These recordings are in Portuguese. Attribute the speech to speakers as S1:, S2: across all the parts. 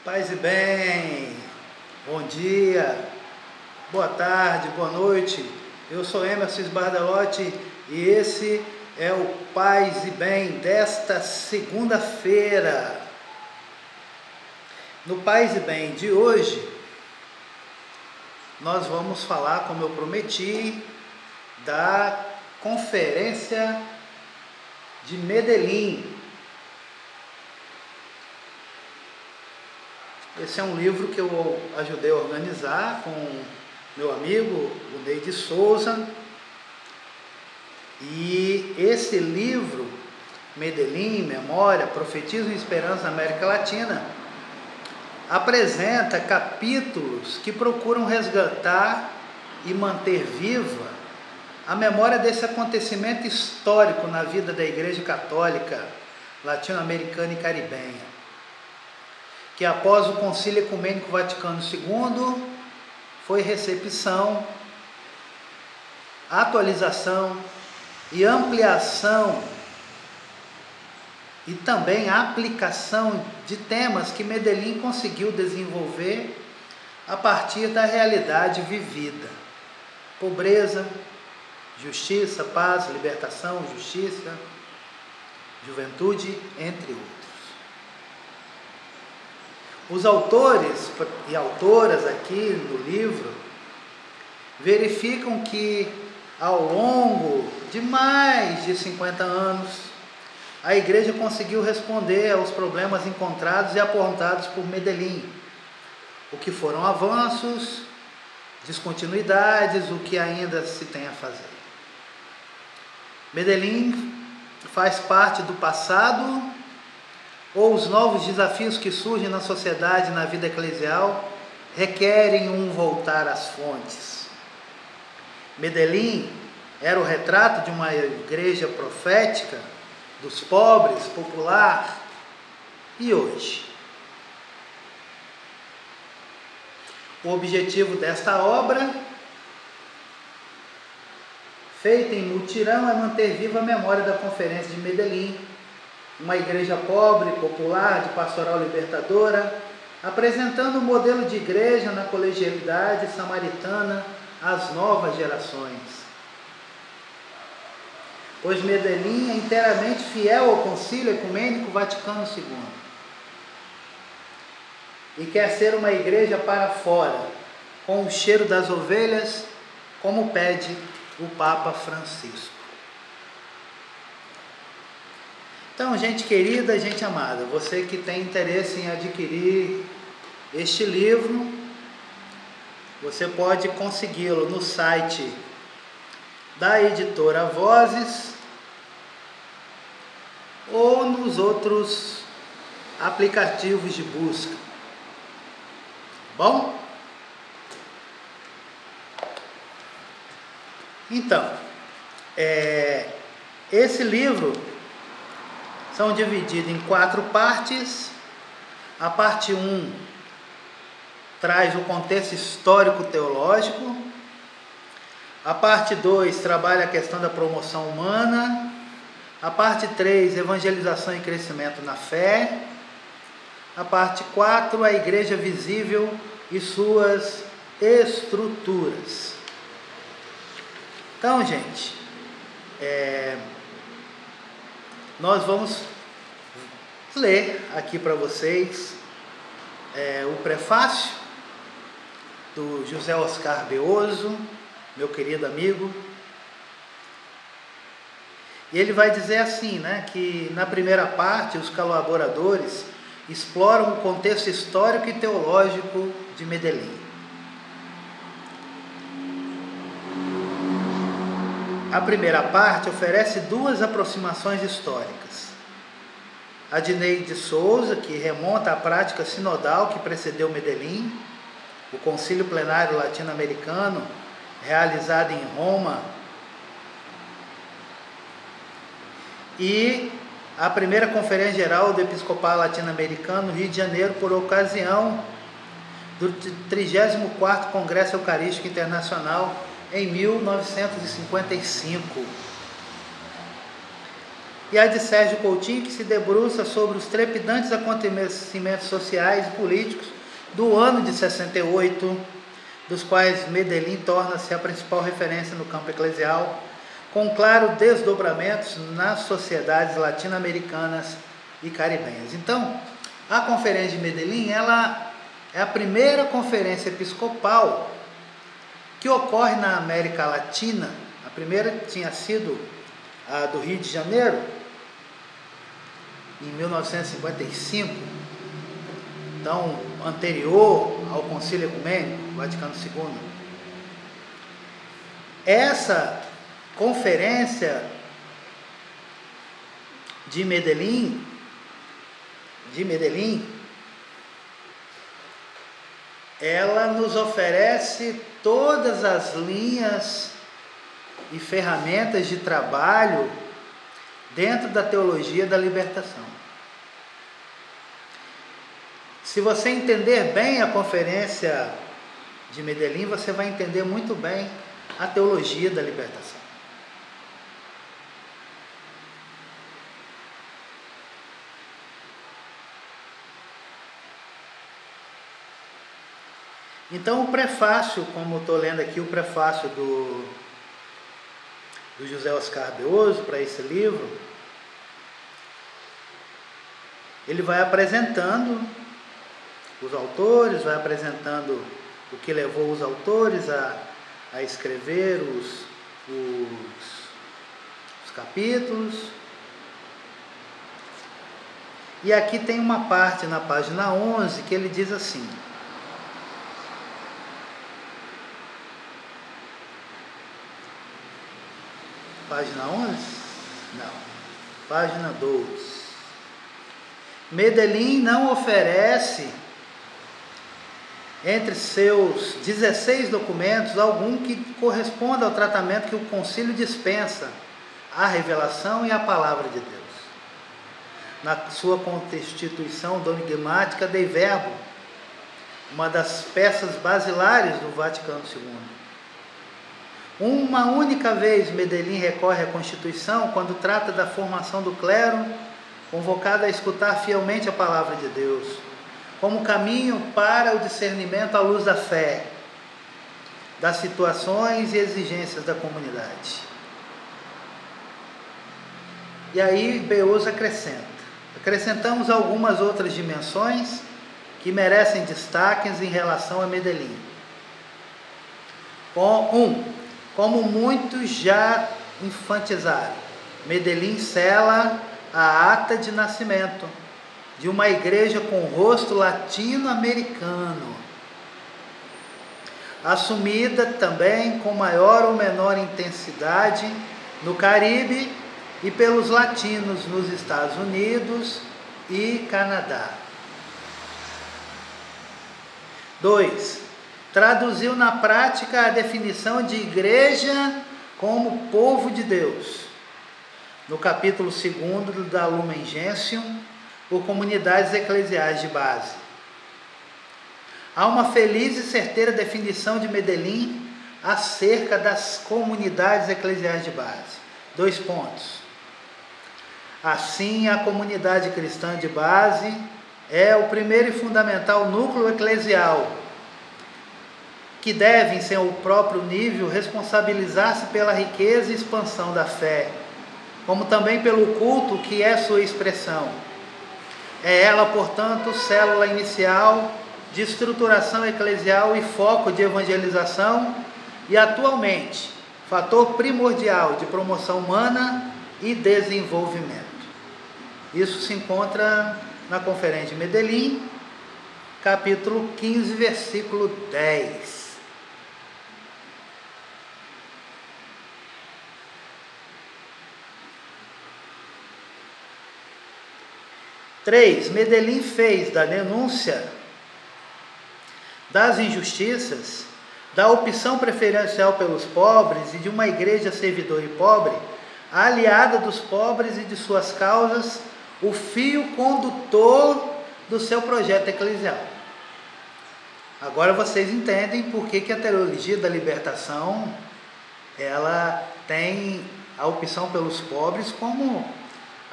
S1: Paz e bem, bom dia, boa tarde, boa noite. Eu sou Emerson Bardalotti e esse é o Paz e Bem desta segunda-feira. No Paz e Bem de hoje, nós vamos falar, como eu prometi, da Conferência de Medellín. Esse é um livro que eu ajudei a organizar com meu amigo, o Neide Souza. E esse livro, Medellín, Memória, Profetismo e Esperança na América Latina, apresenta capítulos que procuram resgatar e manter viva a memória desse acontecimento histórico na vida da Igreja Católica Latino-Americana e Caribenha, que após o Concílio Ecumênico Vaticano II foi recepção, atualização e ampliação e também aplicação de temas que Medellín conseguiu desenvolver a partir da realidade vivida: pobreza, justiça, paz, libertação, justiça, juventude, entre outros. Os autores e autoras aqui no livro verificam que ao longo de mais de 50 anos, a Igreja conseguiu responder aos problemas encontrados e apontados por Medellín, o que foram avanços, descontinuidades, o que ainda se tem a fazer. Medellín faz parte do passado, ou os novos desafios que surgem na sociedade e na vida eclesial requerem um voltar às fontes. Medellín era o retrato de uma igreja profética, dos pobres, popular. E hoje? O objetivo desta obra, feita em mutirão, é manter viva a memória da Conferência de Medellín, uma igreja pobre, popular, de pastoral libertadora, apresentando o modelo de igreja na colegialidade samaritana às novas gerações. Pois Medellín é inteiramente fiel ao Concílio Ecumênico Vaticano II e quer ser uma igreja para fora, com o cheiro das ovelhas, como pede o Papa Francisco. Então, gente querida, gente amada, você que tem interesse em adquirir este livro, você pode consegui-lo no site da editora Vozes ou nos outros aplicativos de busca. Bom? Então, esse livro são divididos em 4 partes. A parte 1 traz o contexto histórico-teológico. A parte 2 trabalha a questão da promoção humana. A parte 3, evangelização e crescimento na fé. A parte 4, a igreja visível e suas estruturas. Então, gente, nós vamos ler aqui para vocês o prefácio do José Oscar Beoso, meu querido amigo. E ele vai dizer assim, que na primeira parte os colaboradores exploram o contexto histórico e teológico de Medellín. A primeira parte oferece 2 aproximações históricas. A de Neide Souza, que remonta à prática sinodal que precedeu Medellín, o Concílio Plenário Latino-Americano, realizado em Roma, e a primeira Conferência Geral do Episcopado Latino-Americano no Rio de Janeiro, por ocasião do 34º Congresso Eucarístico Internacional, em 1955. e a de Sérgio Coutinho, que se debruça sobre os trepidantes acontecimentos sociais e políticos do ano de 68, dos quais Medellín torna-se a principal referência no campo eclesial, com claro desdobramentos nas sociedades latino-americanas e caribenhas. Então, a Conferência de Medellín, ela é a primeira conferência episcopal que ocorre na América Latina. A primeira tinha sido a do Rio de Janeiro, em 1955, então anterior ao Concílio Ecumênico, Vaticano II. Essa conferência de Medellín, ela nos oferece todas as linhas e ferramentas de trabalho dentro da teologia da libertação. Se você entender bem a conferência de Medellín, você vai entender muito bem a teologia da libertação. Então, o prefácio, como estou lendo aqui o prefácio do José Oscar Beoso para esse livro, ele vai apresentando os autores, vai apresentando o que levou os autores a escrever os capítulos. E aqui tem uma parte na página 11 que ele diz assim: página 11? Não. Página 12. Medellín não oferece, entre seus 16 documentos, algum que corresponda ao tratamento que o concílio dispensa à revelação e à palavra de Deus. Na sua constituição dogmática Dei Verbo, uma das peças basilares do Vaticano II. Uma única vez Medellín recorre à Constituição quando trata da formação do clero, convocado a escutar fielmente a palavra de Deus, como caminho para o discernimento à luz da fé, das situações e exigências da comunidade. E aí Beoso acrescenta: acrescentamos algumas outras dimensões que merecem destaques em relação a Medellín. Como muitos já enfatizaram, Medellín sela a ata de nascimento de uma igreja com rosto latino-americano, assumida também com maior ou menor intensidade no Caribe e pelos latinos nos Estados Unidos e Canadá. 2. Traduziu na prática a definição de igreja como povo de Deus, no capítulo 2 da Lumen Gentium, por comunidades eclesiais de base. Há uma feliz e certeira definição de Medellín acerca das comunidades eclesiais de base. 2 pontos. Assim, a comunidade cristã de base é o primeiro e fundamental núcleo eclesial, que deve, em seu próprio nível, responsabilizar-se pela riqueza e expansão da fé, como também pelo culto que é sua expressão. É ela, portanto, célula inicial de estruturação eclesial e foco de evangelização e, atualmente, fator primordial de promoção humana e desenvolvimento. Isso se encontra na Conferência de Medellín, capítulo 15, versículo 10. 3. Medellín fez da denúncia das injustiças, da opção preferencial pelos pobres e de uma igreja servidora e pobre, a aliada dos pobres e de suas causas, o fio condutor do seu projeto eclesial. Agora vocês entendem por que a teologia da libertação ela tem a opção pelos pobres como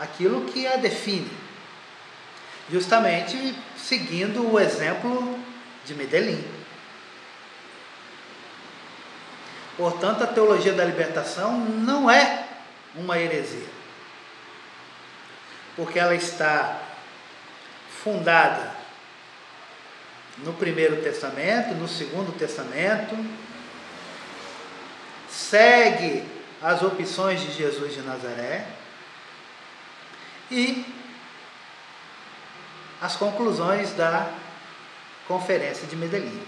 S1: aquilo que a define, justamente seguindo o exemplo de Medellín. Portanto, a teologia da libertação não é uma heresia, porque ela está fundada no Primeiro Testamento, no Segundo Testamento, segue as opções de Jesus de Nazaré e as conclusões da Conferência de Medellín.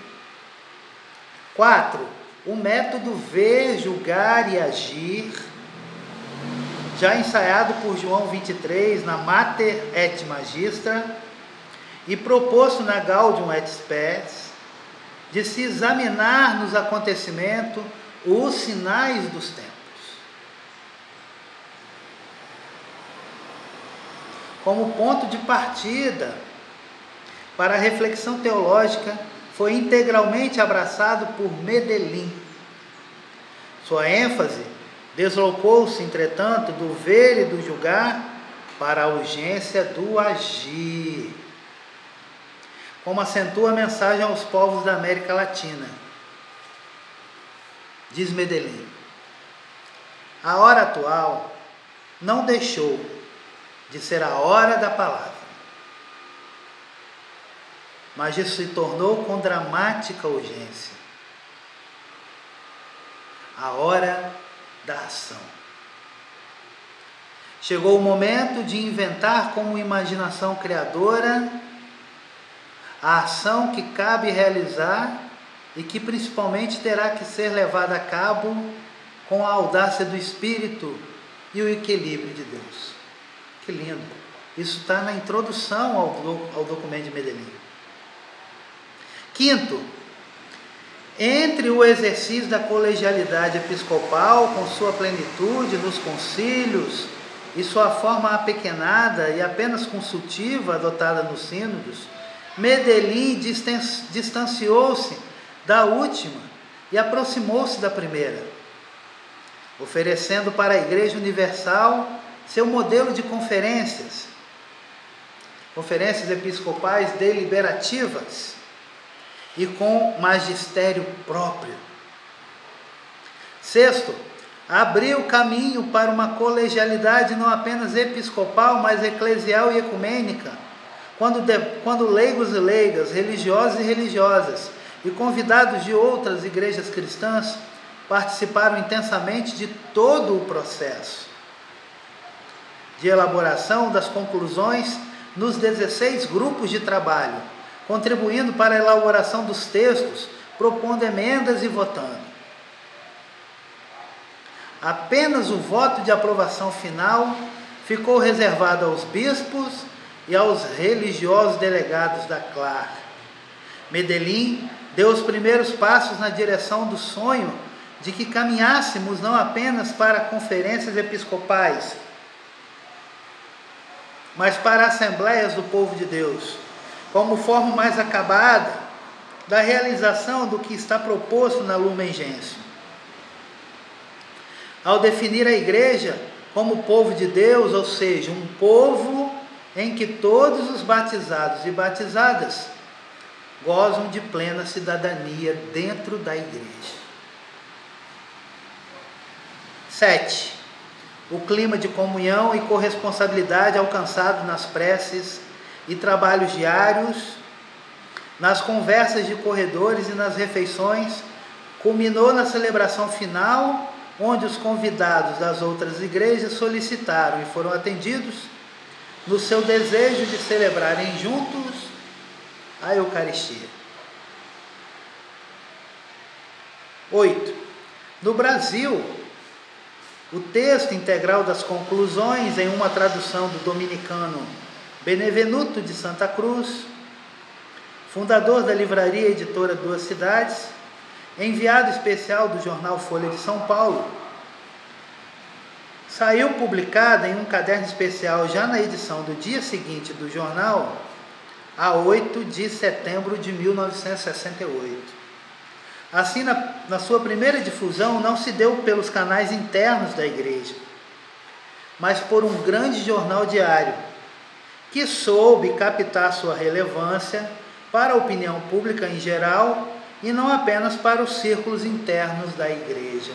S1: 4. O método ver, julgar e agir, já ensaiado por João 23 na Mater et Magistra e proposto na Gaudium et Spes, de se examinar nos acontecimentos os sinais dos tempos. Como ponto de partida para a reflexão teológica, foi integralmente abraçado por Medellín. Sua ênfase deslocou-se, entretanto, do ver e do julgar para a urgência do agir, como acentua a mensagem aos povos da América Latina. Diz Medellín: a hora atual não deixou de ser a hora da palavra, mas isso se tornou com dramática urgência a hora da ação. Chegou o momento de inventar como imaginação criadora a ação que cabe realizar e que principalmente terá que ser levada a cabo com a audácia do Espírito e o equilíbrio de Deus. Que lindo! Isso está na introdução ao documento de Medellín. 5. Entre o exercício da colegialidade episcopal com sua plenitude nos concílios e sua forma apequenada e apenas consultiva adotada nos sínodos, Medellín distanciou-se da última e aproximou-se da primeira, oferecendo para a Igreja Universal seu modelo de conferências episcopais deliberativas e com magistério próprio. 6. Abriu caminho para uma colegialidade não apenas episcopal, mas eclesial e ecumênica, quando leigos e leigas, religiosos e religiosas e convidados de outras igrejas cristãs participaram intensamente de todo o processo de elaboração das conclusões nos 16 grupos de trabalho, contribuindo para a elaboração dos textos, propondo emendas e votando. Apenas o voto de aprovação final ficou reservado aos bispos e aos religiosos delegados da CLAR. Medellín deu os primeiros passos na direção do sonho de que caminhássemos não apenas para conferências episcopais, mas para assembleias do povo de Deus, como forma mais acabada da realização do que está proposto na Lumen Gentium. Ao definir a igreja como povo de Deus, ou seja, um povo em que todos os batizados e batizadas gozam de plena cidadania dentro da igreja. 7. O clima de comunhão e corresponsabilidade alcançado nas preces e trabalhos diários, nas conversas de corredores e nas refeições, culminou na celebração final, onde os convidados das outras igrejas solicitaram e foram atendidos no seu desejo de celebrarem juntos a Eucaristia. 8. No Brasil, o texto integral das conclusões, em uma tradução do dominicano Benevenuto de Santa Cruz, fundador da livraria editora Duas Cidades, enviado especial do jornal Folha de São Paulo, saiu publicada em um caderno especial já na edição do dia seguinte do jornal, a 8 de setembro de 1968. Assim, na sua primeira difusão, não se deu pelos canais internos da igreja, mas por um grande jornal diário, que soube captar sua relevância para a opinião pública em geral e não apenas para os círculos internos da igreja.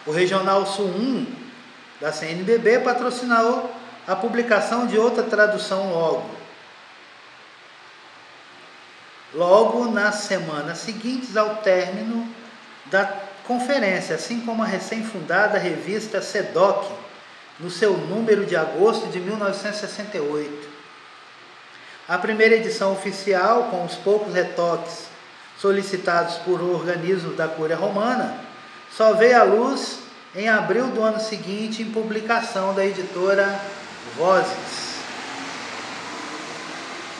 S1: O Regional Sul 1 da CNBB patrocinou a publicação de outra tradução logo nas semanas seguintes ao término da conferência, assim como a recém-fundada revista SEDOC, no seu número de agosto de 1968. A primeira edição oficial, com os poucos retoques solicitados por organismos da Cúria Romana, só veio à luz em abril do ano seguinte, em publicação da editora Vozes.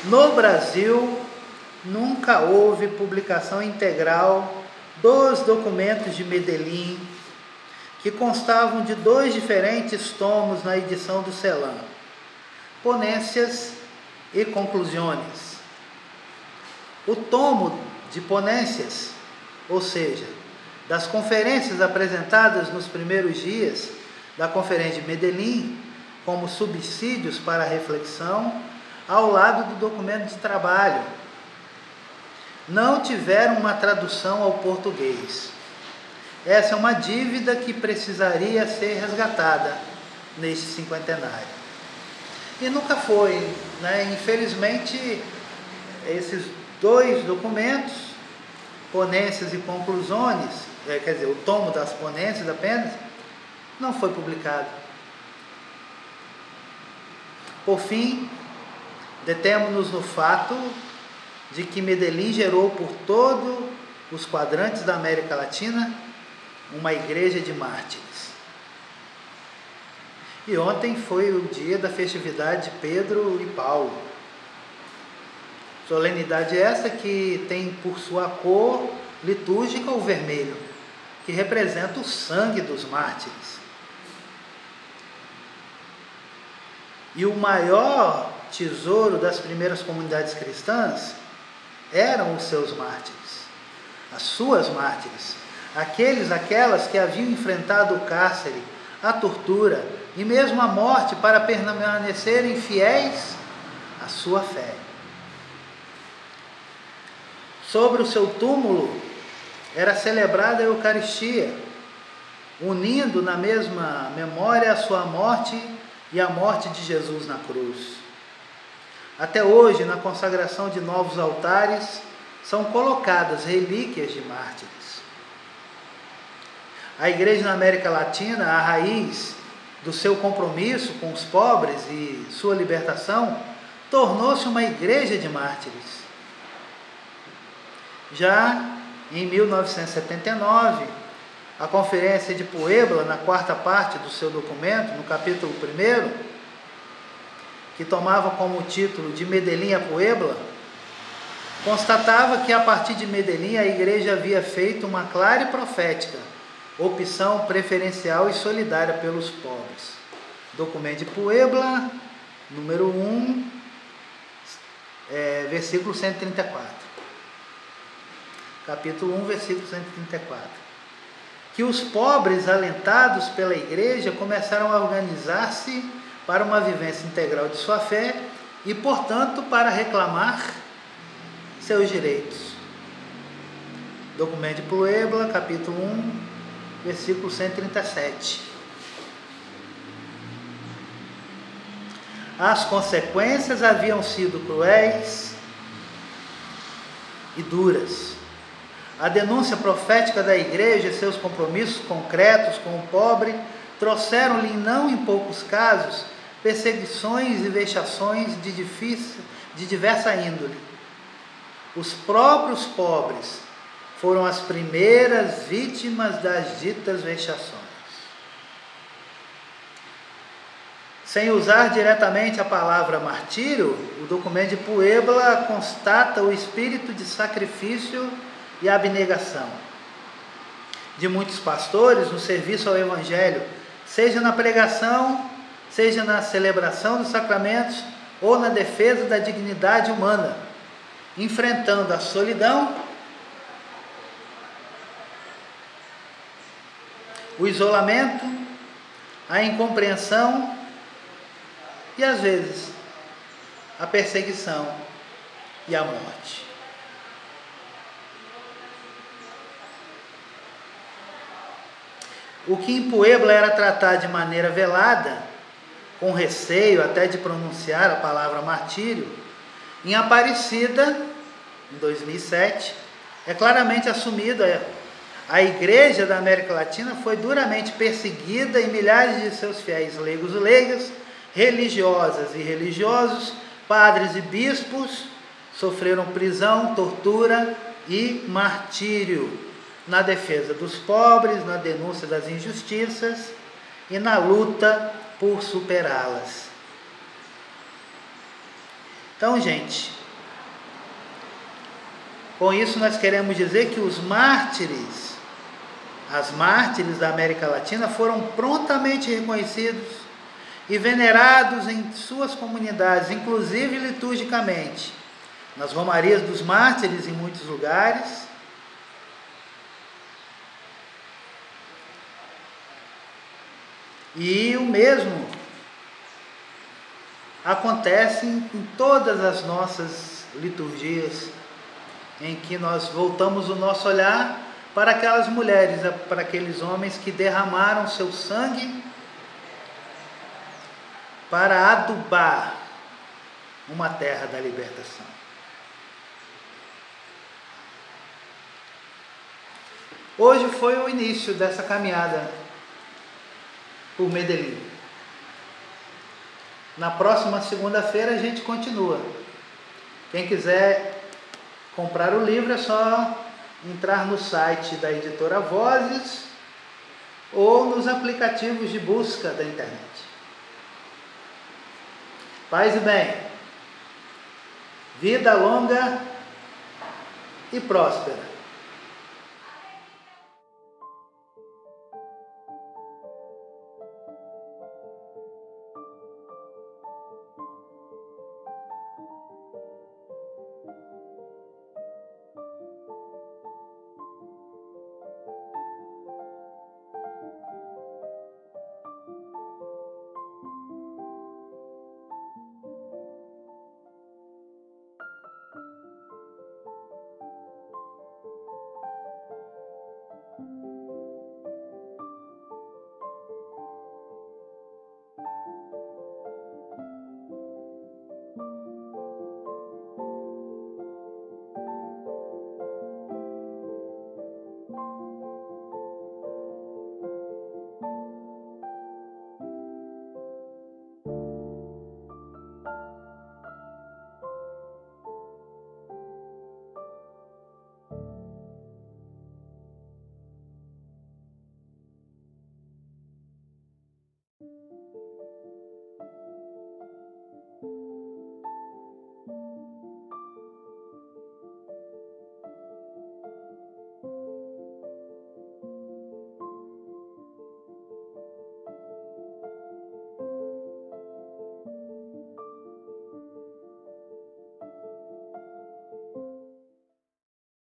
S1: No Brasil, nunca houve publicação integral dos documentos de Medellín, que constavam de 2 diferentes tomos na edição do Celan, Ponências e Conclusões. O tomo de Ponências, ou seja, das conferências apresentadas nos primeiros dias da Conferência de Medellín, como subsídios para a reflexão, ao lado do documento de trabalho, não tiveram uma tradução ao português. Essa é uma dívida que precisaria ser resgatada neste cinquentenário. E nunca foi, né? Infelizmente, esses 2 documentos, Ponências e Conclusões, quer dizer, o tomo das ponências apenas, não foi publicado. Por fim, detemos-nos no fato de que Medellín gerou por todos os quadrantes da América Latina uma igreja de mártires. E ontem foi o dia da festividade de Pedro e Paulo. Solenidade essa que tem por sua cor litúrgica o vermelho, que representa o sangue dos mártires. E o maior tesouro das primeiras comunidades cristãs eram os seus mártires, as suas mártires, aquelas que haviam enfrentado o cárcere, a tortura e mesmo a morte para permanecerem fiéis à sua fé. Sobre o seu túmulo era celebrada a Eucaristia, unindo na mesma memória a sua morte e a morte de Jesus na cruz. Até hoje, na consagração de novos altares, são colocadas relíquias de mártires. A Igreja na América Latina, a raiz do seu compromisso com os pobres e sua libertação, tornou-se uma igreja de mártires. Já em 1979, a Conferência de Puebla, na 4ª parte do seu documento, no capítulo 1º, que tomava como título de Medellín a Puebla, constatava que a partir de Medellín a igreja havia feito uma clara e profética opção preferencial e solidária pelos pobres. Documento de Puebla, número 1, versículo 134. Capítulo 1, versículo 134. Que os pobres, alentados pela igreja, começaram a organizar-se para uma vivência integral de sua fé e, portanto, para reclamar seus direitos. Documento de Puebla, capítulo 1, versículo 137. As consequências haviam sido cruéis e duras. A denúncia profética da igreja e seus compromissos concretos com o pobre trouxeram-lhe, não em poucos casos, perseguições e vexações de diversa índole. Os próprios pobres foram as primeiras vítimas das ditas vexações. Sem usar diretamente a palavra martírio, o documento de Puebla constata o espírito de sacrifício e abnegação de muitos pastores no serviço ao Evangelho, seja na pregação, seja na celebração dos sacramentos ou na defesa da dignidade humana, enfrentando a solidão o isolamento, a incompreensão e, às vezes, a perseguição e a morte. O que em Puebla era tratado de maneira velada, com receio até de pronunciar a palavra martírio, em Aparecida, em 2007, é claramente assumido. A Igreja da América Latina foi duramente perseguida e milhares de seus fiéis leigos e leigas, religiosas e religiosos, padres e bispos, sofreram prisão, tortura e martírio na defesa dos pobres, na denúncia das injustiças e na luta por superá-las. Então, gente, com isso nós queremos dizer que os mártires, as mártires da América Latina foram prontamente reconhecidos e venerados em suas comunidades, inclusive liturgicamente, nas romarias dos mártires em muitos lugares. E o mesmo acontece em todas as nossas liturgias, em que nós voltamos o nosso olhar para aquelas mulheres, para aqueles homens que derramaram seu sangue para adubar uma terra da libertação. Hoje foi o início dessa caminhada por Medellín. Na próxima segunda-feira a gente continua. Quem quiser comprar o livro é só entrar no site da editora Vozes ou nos aplicativos de busca da internet. Paz e bem, vida longa e próspera.